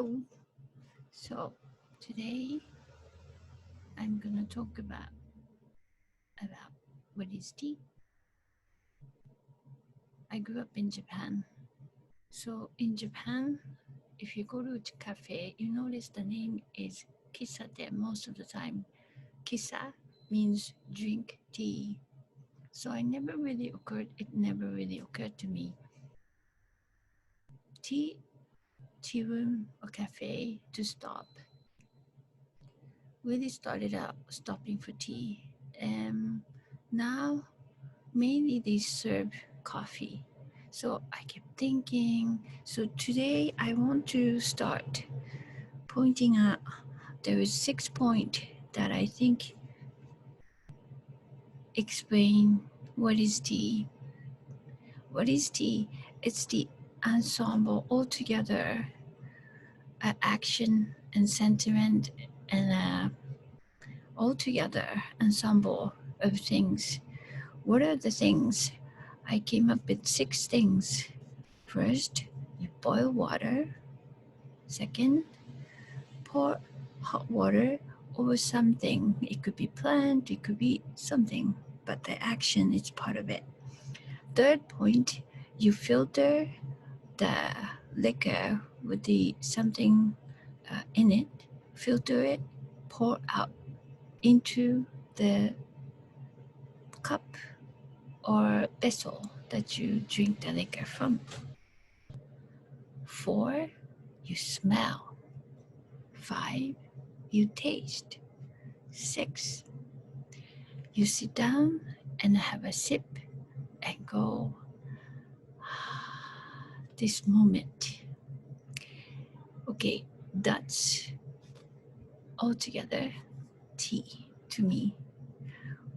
Hello. So today I'm gonna talk about what is tea. I grew up in Japan. So in Japan, if you go to a cafe, you notice the name is kisate most of the time. Kisa means drink tea. So it never really occurred to me. Tea room or cafe to stop. Really started out stopping for tea. Now mainly they serve coffee. So I kept thinking, so today I want to start pointing out there is 6 points that I think explain what is tea. What is tea? It's the ensemble altogether, action and sentiment and altogether ensemble of things. What are the things? I came up with 6 things. First, you boil water. Second, pour hot water over something. It could be plant, it could be something, but the action is part of it. Third point, you filter the liquor with the something in it, filter it, pour out into the cup or vessel that you drink the liquor from. 4, you smell. 5, you taste. 6, you sit down and have a sip and go, this moment. Okay, that's altogether tea to me.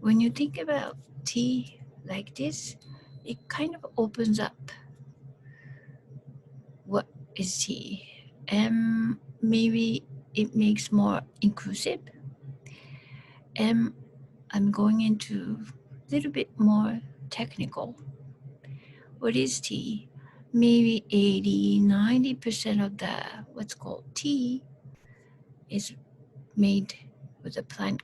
When you think about tea like this, it kind of opens up what is tea. And maybe it makes more inclusive. And I'm going into a little bit more technical. What is tea? Maybe 80-90% of the what's called tea is made with a plant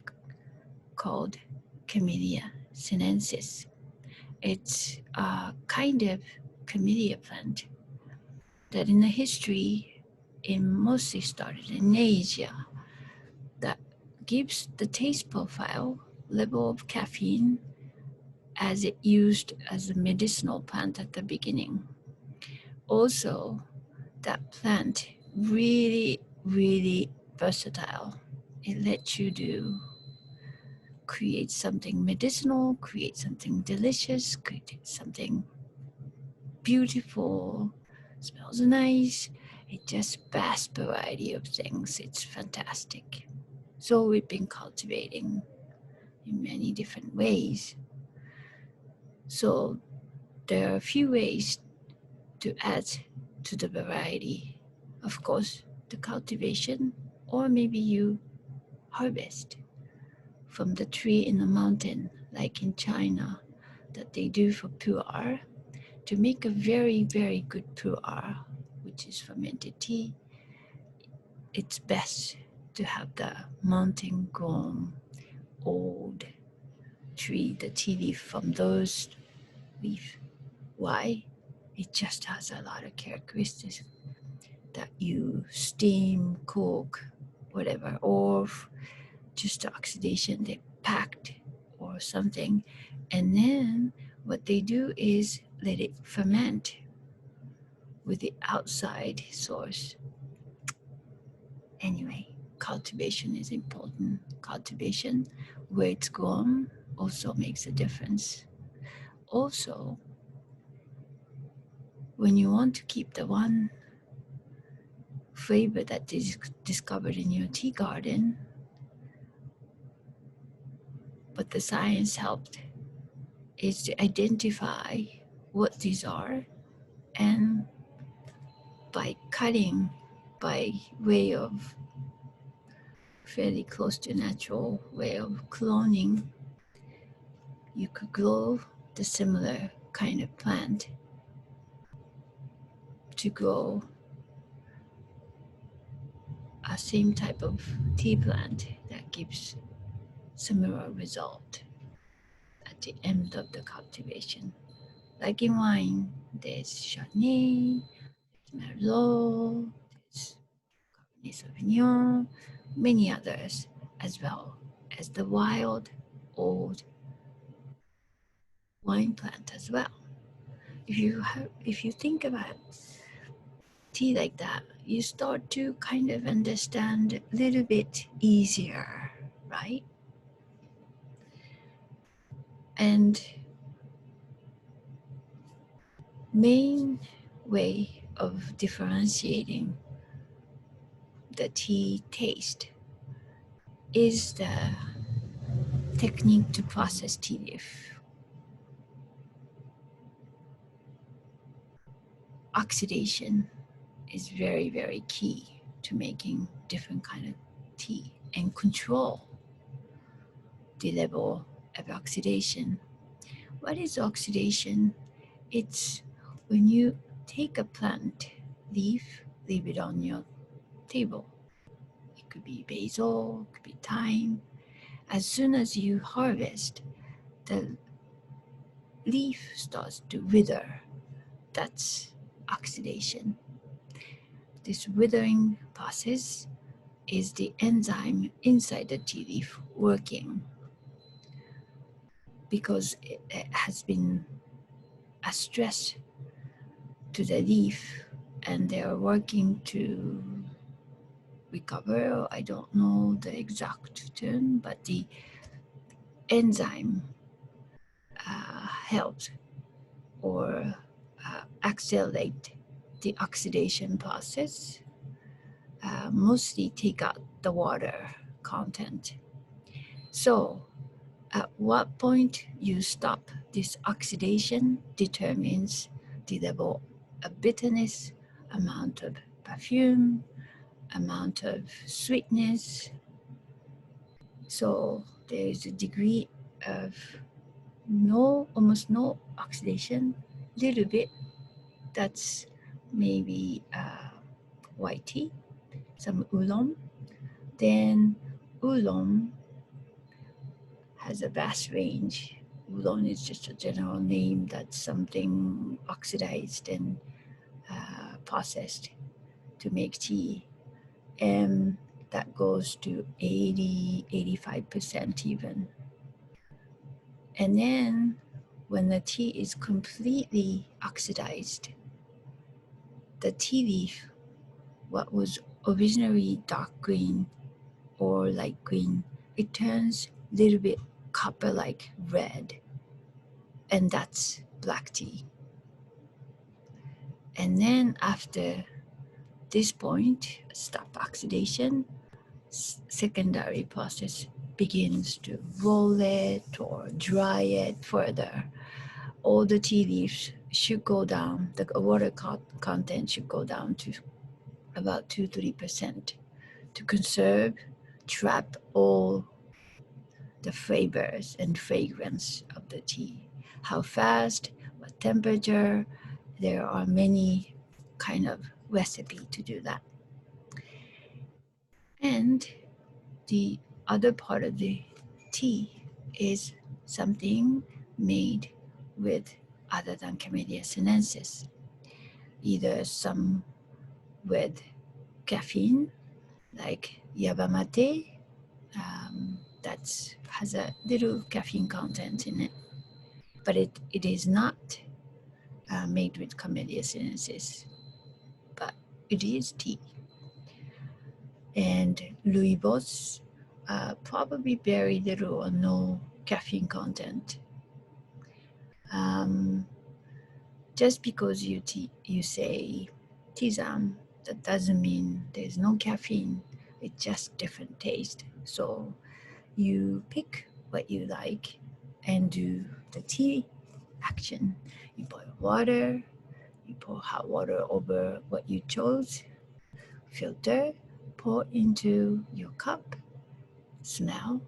called Camellia sinensis. It's a kind of camellia plant that in the history it mostly started in Asia that gives the taste profile level of caffeine as it used as a medicinal plant at the beginning. Also, that plant really versatile. It lets you create something medicinal, create something delicious, create something beautiful, smells nice. It just vast variety of things. It's fantastic. So we've been cultivating in many different ways. So there are a few ways to add to the variety. Of course, the cultivation, or maybe you harvest from the tree in the mountain, like in China, that they do for pu'er, to make a very good pu'er, which is fermented tea. It's best to have the mountain grown old tree, the tea leaf from those leaf. Why? It just has a lot of characteristics that you steam, cook, whatever, or just the oxidation they packed or something. And then what they do is let it ferment with the outside source. Anyway, cultivation is important. Cultivation, where it's grown, also makes a difference. Also, when you want to keep the one flavor that is discovered in your tea garden, but the science helped, is to identify what these are, and by cutting, by way of fairly close to natural way of cloning, you could grow the similar kind of plant to grow same type of tea plant that gives similar result at the end of the cultivation. Like in wine, there's Chardonnay, Merlot, there's Cabernet Sauvignon, many others, as well as the wild old wine plant as well. If you think about tea like that, you start to kind of understand a little bit easier, right? And main way of differentiating the tea taste is the technique to process tea leaf. Oxidation is very, very key to making different kind of tea and control the level of oxidation. What is oxidation? It's when you take a plant leaf, leave it on your table. It could be basil, it could be thyme. As soon as you harvest, the leaf starts to wither. That's oxidation. This withering process is the enzyme inside the tea leaf working because it has been a stress to the leaf and they are working to recover. I don't know the exact term, but the enzyme helps or accelerate the oxidation process, mostly take out the water content. So at what point you stop this oxidation determines the level of bitterness, amount of perfume, amount of sweetness. So there is a degree of almost no oxidation, little bit. That's maybe white tea, some oolong. Then oolong has a vast range. Oolong is just a general name that's something oxidized and processed to make tea. And that goes to 85% even. And then when the tea is completely oxidized, the tea leaf, what was originally dark green or light green, it turns a little bit copper-like red, and that's black tea. And then after this point, stop oxidation, secondary process begins to roll it or dry it further. All the tea leaves should go down, the water content should go down to about 2-3% to conserve, trap all the flavors and fragrance of the tea. How fast, what temperature, there are many kind of recipe to do that. And the other part of the tea is something made with other than Camellia sinensis, either some with caffeine like yerba mate, that has a little caffeine content in it, but it is not made with Camellia sinensis, but it is tea. And Rooibos, probably very little or no caffeine content. Just because you say tisane, that doesn't mean there's no caffeine. It's just different taste. So you pick what you like and do the tea action. You boil water, you pour hot water over what you chose, filter, pour into your cup, smell,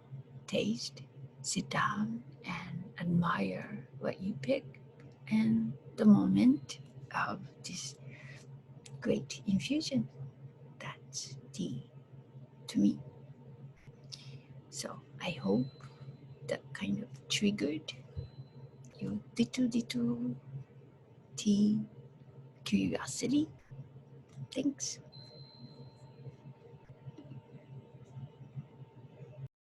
taste, sit down and admire what you pick and the moment of this great infusion. That's tea. to me. So I hope that kind of triggered your little tea curiosity. Thanks.